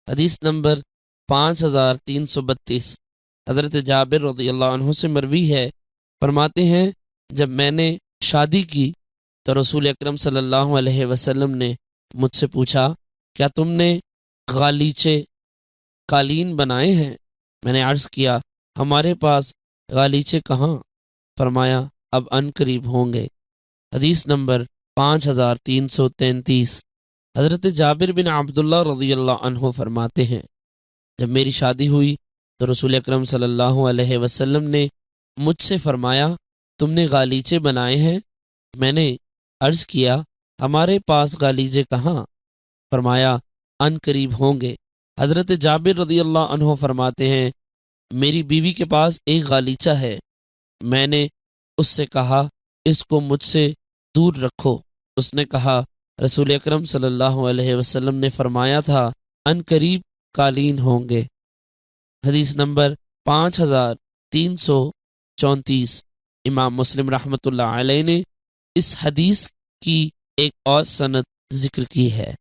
حدیث نمبر 5332، حضرت جابر رضی اللہ عنہ سے مروی ہے، فرماتے ہیں جب میں نے شادی کی تو رسول اکرم صلی اللہ علیہ وسلم نے مجھ سے پوچھا کیا تم نے غالیچے قالین بنائے ہیں؟ میں نے عرض کیا ہمارے پاس غالیچے کہاں؟ فرمایا اب ان قریب ہوں گے۔ حدیث نمبر 5333، حضرت جابر بن عبداللہ رضی اللہ عنہ فرماتے ہیں جب میری شادی ہوئی تو رسول اکرم صلی اللہ علیہ وسلم نے مجھ سے فرمایا تم نے غالیچے بنائے ہیں؟ میں نے عرض کیا ہمارے پاس غالیچے کہاں؟ فرمایا ان قریب ہوں گے۔ حضرت جابر رضی اللہ عنہ فرماتے ہیں میری بیوی کے پاس ایک غالیچہ ہے، میں نے اس سے کہا اس کو مجھ سے دور رکھو۔ اس نے کہا رسول اکرم صلی اللہ علیہ وسلم نے فرمایا تھا ان قریب قالین ہوں گے۔ حدیث نمبر 5334، امام مسلم رحمۃ اللہ علیہ نے اس حدیث کی ایک اور سند ذکر کی ہے۔